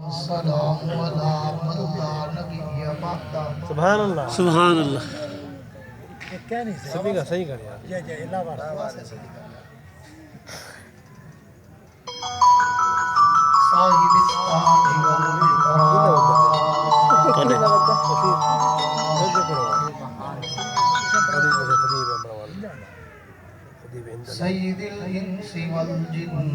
السلام علی من لا نبی بعد. سبحان اللہ سبحان اللہ. سبھی کا صحیح کر یار. صاحب التاج والإكرام سید الانس والجنات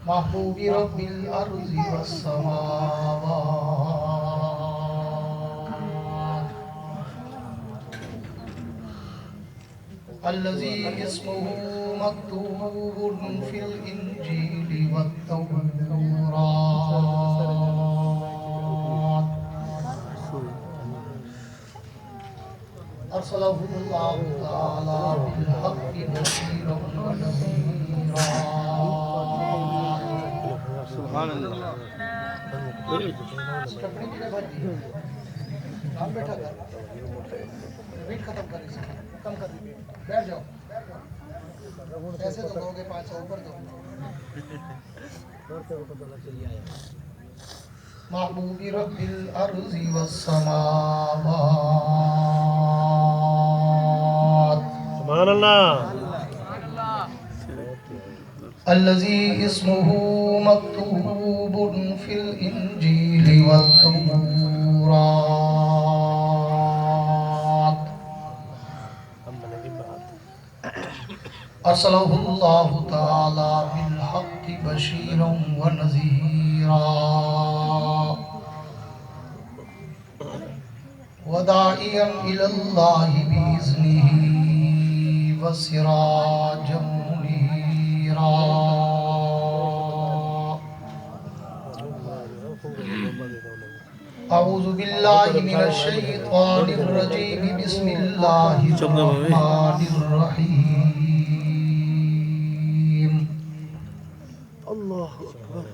محبوب رب الارض والسماوات الذي اسمه مكتوب في الانجيل والتوراة ارسله الله تعالى بالحق بشيرا ونذيرا. سبحان اللہ. بیٹھا کر ویٹ ختم کر کم کر دیجیے. بیٹھ جاؤ. ایسے تو دو گے 500 اوپر دو. محبوب رب الارض والسماوات سبحان اللہ. الذي اسمه مكتوب في الإنجيل والتوراة أرسله الله تعالى بالحق بشيرا ونذيرا وداعيا إلى الله بإذنه وسراجا منيرا. أعوذ بالله من الشيطان الرجيم بسم الله الرحمن الرحيم. اللہ اکبر.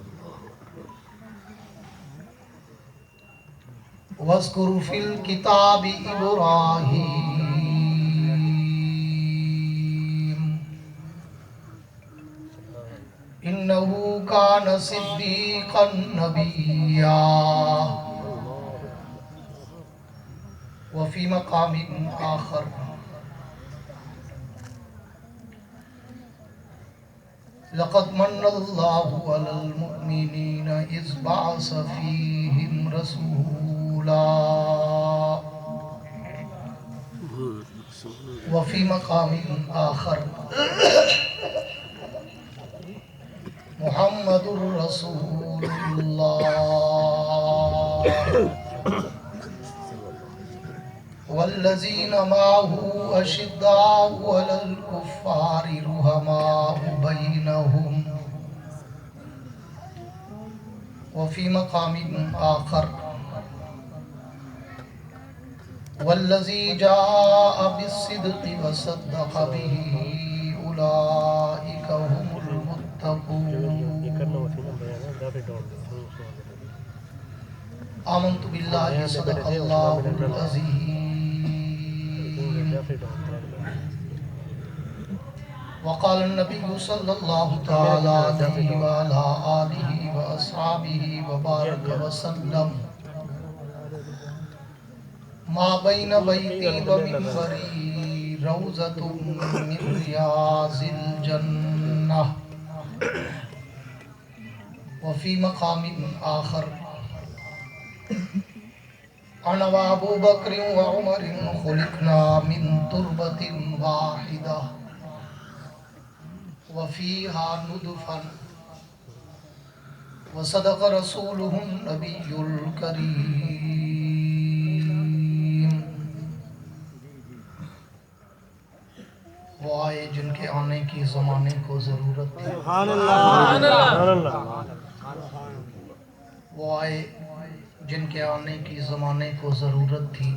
واذكر في الكتاب إبراهيم إنه كان صديقا نبيا. وفي مقام آخر لقد من الله على المؤمنين إذ بعث فيهم رسولا. وفي مقام آخر محمد رسول الله والذين معه أشداء على الكفار رحماء بينهم. وفي مقام آخر والذي جاء بالصدق وصدق به أولئك هم المتقون. آمنت بالله صدق الله العظيم. وقال النبي صلى الله تعالى عليه وعلى آله وأصحابه وبارك وسلم ما بين بيتي ومنبري روضة من رياض الجنة. وفي مقام آخر أنا وأبو بكر وعمر خلقنا من تربة واحدة وفيها ندفا. وصدق رسوله النبي الكريم. وہ آئے جن کے آنے کی زمانے کو ضرورت تھی. سبحان اللہ. وہ آئے جن کے آنے کی زمانے کو ضرورت تھی.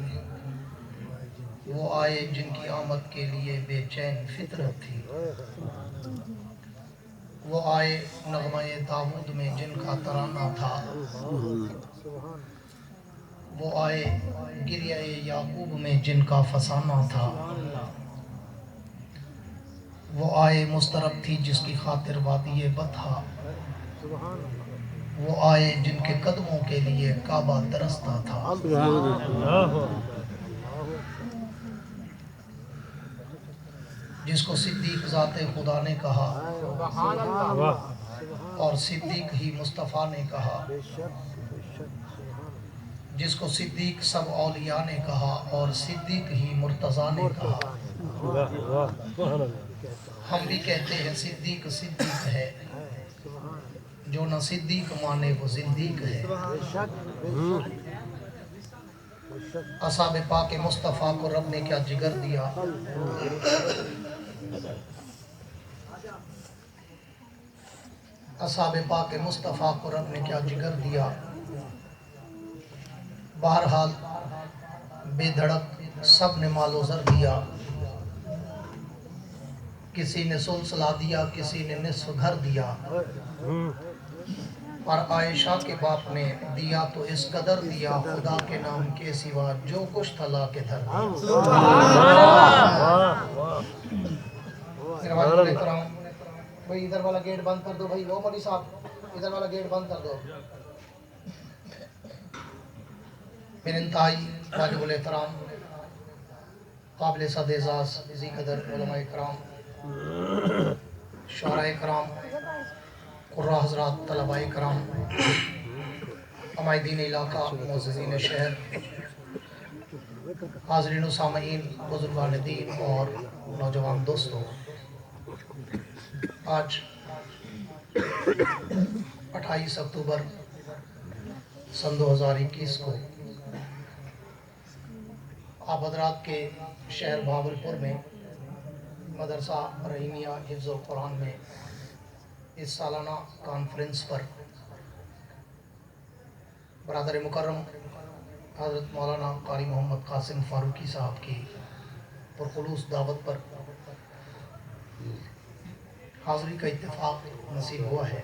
وہ آئے جن کی آمد کے لیے بے چین فطرت تھی. وہ آئے نغمہ داؤد میں جن کا ترانہ تھا. وہ آئے گریہ یعقوب میں جن کا فسانہ تھا. वो आए मुस्तरब थी जिसकी खातिर वादी बतहा, वो आए जिनके कदमों के लिए काबा तरसता था। जिसको सिद्दीक ज़ाते खुदा ने कहा और सिद्दीक ही मुस्तफ़ा ने कहा, जिसको सिद्दीक सब औलिया ने कहा और सिद्दीक ही मुर्तज़ा ने कहा। हम भी कहते हैं सिद्दीक सिद्दीक है, जो न सिद्दीक माने वो जिंदीक है। असहाबे पाक मुस्तफ़ा को रब ने क्या जिगर दिया, असहाबे पाक मुस्तफ़ा को रब ने क्या जिगर दिया। बहरहाल बेधड़क सब ने मालो ज़र दिया, किसी ने सुलसला दिया, किसी ने निस्फ घर दिया, और आयशा के बाप ने दिया तो इस कदर दिया, खुदा के नाम के सिवा जो कुछ था ला के धर दिया। भाई इधर वाला गेट बंद कर दो भाई, वो मौलवी साहब इधर वाला गेट बंद कर दो। मेरे इंतहाई वाजिबुल एहतराम काबिल सदेजाज इसी कदर उलमा इकराम, शुअरा इकराम, कुर्रा हज़रात, तलबा इकराम, अमायदीन इलाका, मुअज़्ज़िज़ीन शहर, हाज़रीन व सामईन, बुज़ुर्गान दीन और नौजवान दोस्तों, आज 28 अक्टूबर सन 2021 को आप हज़रात के शहर भावलपुर में मदरसा रहीमिया हिफ्ज़ुल कुरान में इस सालाना कॉन्फ्रेंस पर बरादर मुकर्रम हज़रत मौलाना कारी मोहम्मद कासिम फ़ारूकी साहब की पुरखुलूस दावत पर हाज़री का इत्तेफाक नसीब हुआ है।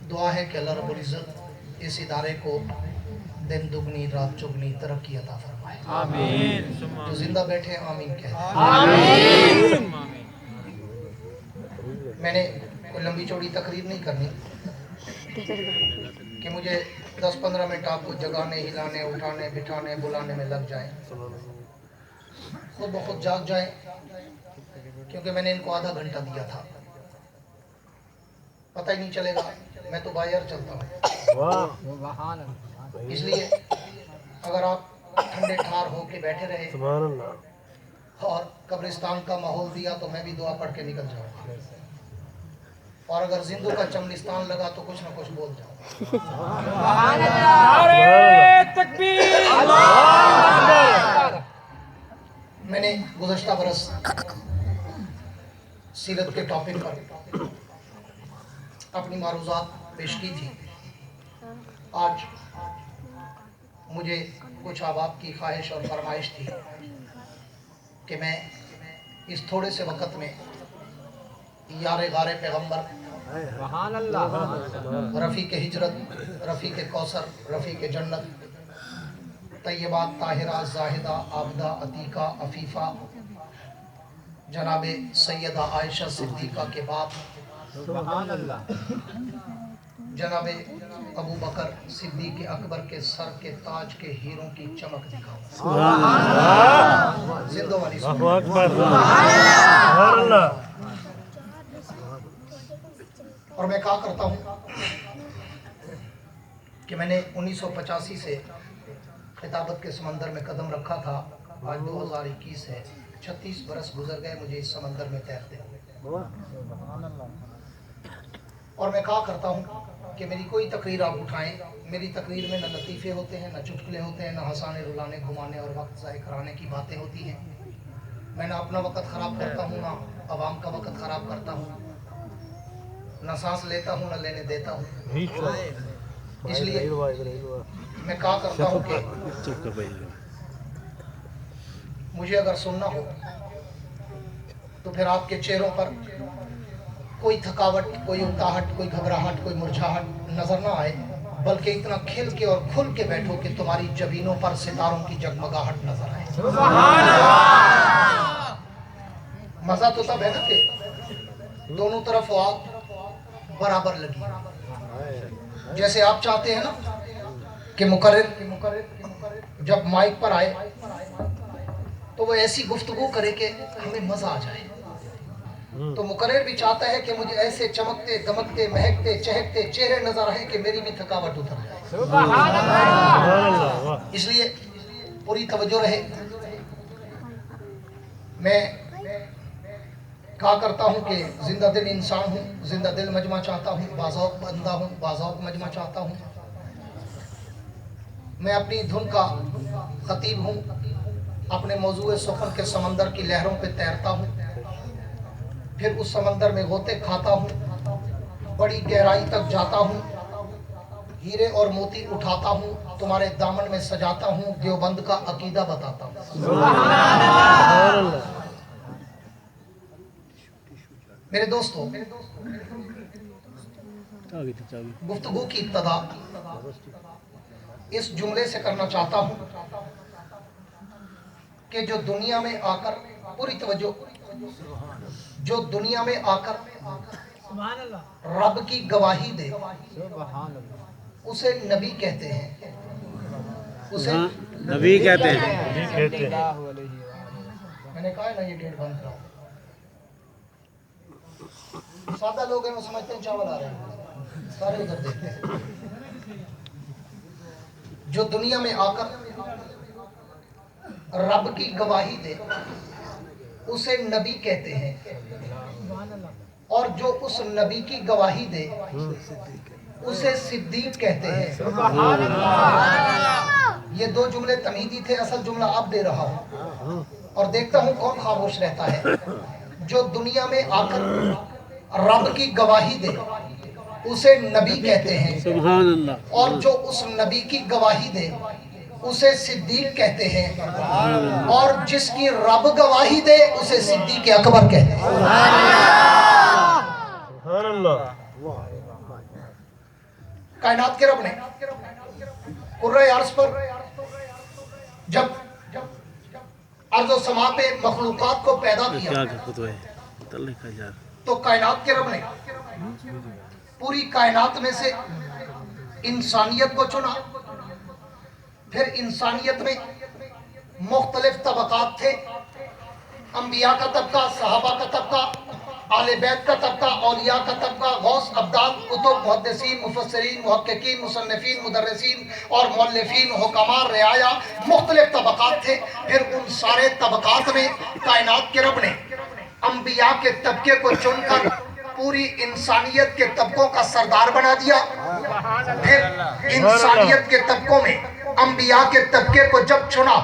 दुआ है कि अल्लाह रब्बुल इज़्ज़त इस इदारे को दिन दुगनी रात चुगनी तरक्की अता फरमाए। आमीन। जो जिंदा बैठे आमीन कहते। मैंने कोई लंबी चौड़ी तकरीर नहीं करनी कि मुझे 10-15 मिनट आपको जगाने, हिलाने, उठाने, बिठाने, बुलाने में लग जाए, खुद ब खुद जाग जाए, क्योंकि मैंने इनको आधा घंटा दिया था, पता ही नहीं चलेगा। मैं तो बाहर चलता हूँ, इसलिए अगर आप ठंडे ठार होके बैठे रहे और कब्रिस्तान का माहौल दिया तो मैं भी दुआ पढ़ के निकल जाऊंगा, और अगर जिंदू का चमनिस्तान लगा तो कुछ ना कुछ बोल जाऊंगा। मैंने गुज़श्ता बरस सीरत के टॉपिक पर अपनी मारूज़ात पेश की थी। आज मुझे कुछ अहबाब की ख्वाहिश और फरमाइश थी कि मैं इस थोड़े से वक़्त में यारे गारे पैगम्बर, रफ़ीक हिजरत, रफ़ीक कौसर, रफ़ीक जन्नत, तैयबा, ताहिरा, जाहिदा, आबदा, अतीका, अफीफ़ा, जनाबे सैयदा आयशा सिद्दीक़ा के बाप जनाबे अबू बकर सिद्दीक़ अकबर के सर के ताज के हीरों की चमक दिखाऊं। जिंदो वाली और मैं कहा करता हूँ कि मैंने 1985 से खिताबत के समंदर में कदम रखा था। आज 2021 है, 36 बरस गुजर गए मुझे इस समंदर में तैरते हुए। और मैं कहा करता हूँ कि मेरी कोई तकरीर आप उठाएं, मेरी तकरीर में न लतीफ़े होते हैं, न चुटकुले होते हैं, न हंसाने, रुलाने, घुमाने और वक्त ज़ाय कराने की बातें होती हैं। मैं ना अपना वक्त ख़राब करता हूँ, ना आवाम का वक्त ख़राब करता हूँ, न सांस लेता हूँ न लेने देता हूँ। इसलिए मैं कहा करता हूँ कि मुझे अगर सुनना हो तो फिर आपके चेहरों पर कोई थकावट, कोई उकताहट, कोई घबराहट, कोई मुरझाहट नजर ना आए, बल्कि इतना खिल के और खुल के बैठो कि तुम्हारी जबीनों पर सितारों की जगमगाहट नजर आए। मजा तो तब है ना कि दोनों तरफ आग बराबर लगी। जैसे आप चाहते हैं ना कि मुकर्रिर जब माइक पर आए तो वो ऐसी गुफ्तगू करे कि हमें मजा आ जाए, तो मुकर्रिर भी चाहता है कि मुझे ऐसे चमकते दमकते महकते चहकते चेहरे नजर आए कि मेरी भी थकावट उतर जाए। इसलिए पूरी तवज्जो रहे। मैं कहा करता हूँ कि जिंदा दिल इंसान हूँ, जिंदा दिल मजमा चाहता हूँ, बाज़ौक़ बंदा हूँ, बाज़ौक़ मजमा चाहता हूँ। मैं अपनी धुन का खतीब हूँ, अपने मौजूए सुखन के समंदर की लहरों पे तैरता हूँ, फिर उस समंदर में गोते खाता हूँ, बड़ी गहराई तक जाता हूँ, हीरे और मोती उठाता हूँ, तुम्हारे दामन में सजाता हूँ, देवबंद का अकीदा बताता हूँ। मेरे दोस्तों, गुफ्तगू की इब्तिदा इस जुमले से करना चाहता हूँ कि जो दुनिया में आकर, पूरी तवज्जो, जो दुनिया में आकर रब की गवाही दे उसे नबी कहते हैं, उसे नबी कहते हैं। मैंने कहा है ना ये गेट बंद कराओ। सादा लोग हैं वो समझते हैं चावल आ रहे हैं, सारे उधर देखते हैं। जो दुनिया में आकर रब की गवाही दे उसे नबी कहते हैं, और जो उस नबी की गवाही दे उसे सिद्दीक कहते हैं। ये दो जुमले तमीदी थे, असल जुमला अब दे रहा हूं और देखता हूं कौन खामोश रहता है। जो दुनिया में आकर रब की गवाही दे उसे नबी कहते हैं, सुभान अल्लाह। और जो उस नबी की गवाही दे उसे सिद्दीक कहते हैं, और जिसकी रब गवाही दे उसे सिद्दीक अकबर कहते हैं। कायनात के रब ने कुर्रे अर्श पर जब अर्ज़ समा पे मखलूकात को पैदा किया तो कायनात के रब ने पूरी कायनात में से इंसानियत को चुना। फिर इंसानियत में मुख्तलिफ तबकात थे, अंबिया का तबका, सहाबा का तबका, आले बैत का तबका, औलिया का तबका, गौस, अब्दाल, कुतुब, मुहद्दिसीन, मुफस्सिरीन, मुहक्किकीन, मुसन्निफीन, मुदर्रिसीन और मुअल्लिफीन, हुक्मा, रियाया, मुख्तलिफ तबकात थे। फिर उन सारे तबकात में कायनात के रब ने अंबिया के तबके को चुनकर पूरी इंसानियत के तबकों का सरदार बना दिया। फिर इंसानियत के तबकों में अंबिया के तबके को जब चुना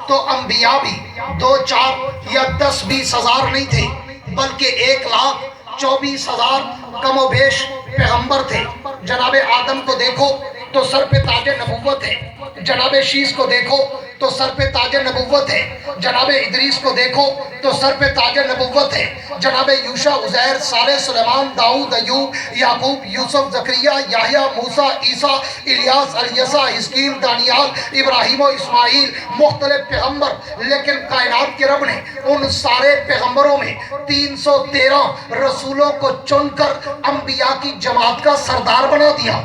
तो अंबिया भी 2, 4 या 10, 20 हजार नहीं थे, बल्कि 1,24,000 कमोबेश पैगंबर थे। जनाबे आदम को देखो तो सर पे ताजे नबुव्वत है, जनाबे शीस को देखो तो सर पे ताजे नबुव्वत है, जनाबे इदरीस को देखो तो सर पे ताजे नबुव्वत है, जनाबे यूशा, उज़ैर, सालेह, सुलेमान, दाऊद, अय्यूब, याकूब, यूसुफ, ज़करिया, याहया, मूसा, ईसा, इलियास, अलियसा, हिस्कील, दानियाल, इब्राहीम और इस्माइल, मुख्तलिफ पैगंबर। लेकिन कायनात के रब ने उन सारे पैगंबरों में 313 रसूलों को चुनकर अंबिया की जमात का सरदार बना दिया।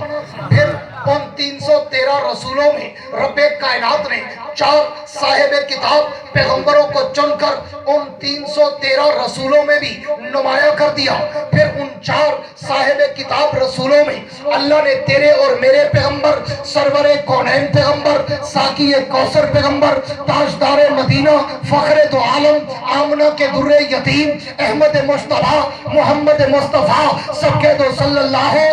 फिर उन 313 रसूलों में रब्बे कायनात ने 4 साहिब किताब पैगंबरों को चुनकर उन 313 रसूलों में भी नुमाया कर दिया। फिर उन 4 साहिब किताब रसूलों में अल्लाह ने तेरे और मेरे पैगंबर, सरवरे कौनैन पैगंबर, साकी कौसर पैगंबर, ताजदार मदीना, फखरे दो आलम, आमना के दुर्रे यतीम, अहमद मुस्तफा, मोहम्मद मुस्तफा सबके दो सल्लल्लाहु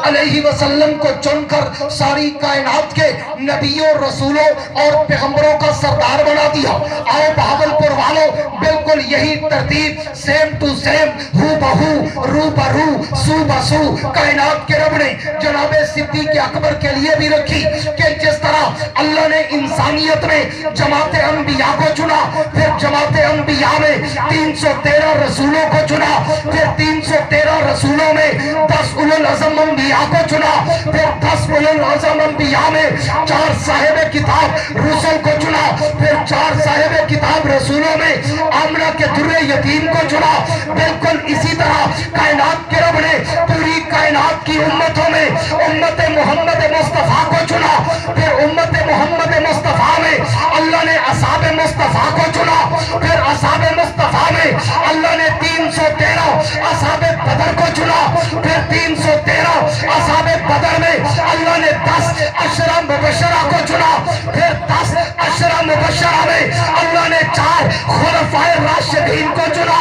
अलैहि वसल्लम को चुनकर सारी कायनात के नबियों, रसूलों और पैगंबरों का सरदार बना दिया। आओ भागलपुर वालों, बिल्कुल यही तरतीब सेम टू सेम, हू बहू, रू बरू, सू बसू कायनात के रब ने जनाबे सिद्दीक अकबर के लिए भी रखी कि जिस तरह अल्लाह ने इंसानियत में जमाते अंबिया को चुना, फिर जमाते अंबिया में 313 रसूलों को चुना, फिर 313 रसूलों में 10 उलुल अज़म अंबिया को चुना, फिर 10 उलुल अज़म अंबिया में 4 साहिब किताब रसूल को चुना, फिर 4 साहिब किताब रसूलों में आमना के यतीम को चुना। बिल्कुल इसी तरह कायनात के रब ने पूरी कायनात की उम्मतों में उम्मत मोहम्मद मुस्तफ़ा को चुना। फिर उम्मत मोहम्मद मुस्तफ़ा में अल्लाह ने असहाब मुस्तफ़ा को चुना। फिर असहाब मुस्तफ़ा में अल्लाह ने 313 असहाब बदर को चुना। फिर 313 असहाब बदर में अल्लाह ने 10 अशरा मुबशरा को चुना। फिर 10 अशरा मुबशरा में अल्लाह ने 4 खुलफाए राशिदीन को चुना।